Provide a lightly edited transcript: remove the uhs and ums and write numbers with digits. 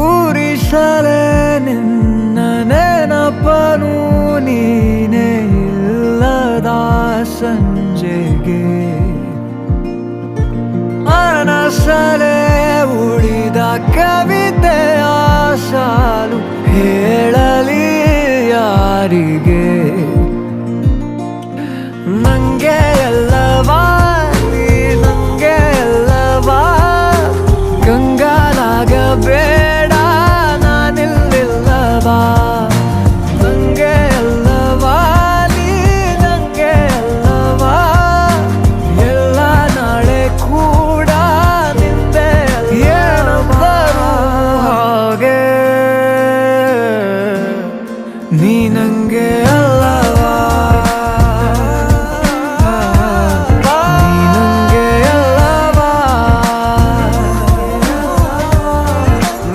ಊರಿಸಲೇ ನಿನ್ನ ನೆನಪನು ನೀನೇ ಇಲ್ಲದ ಸಂಜೆಗೆ ಮನಸಲೇ ಉಳಿದ ಕವಿತೆಯ ಸಾಲು ಹೇಳಲಿ ಯಾರಿಗೆ.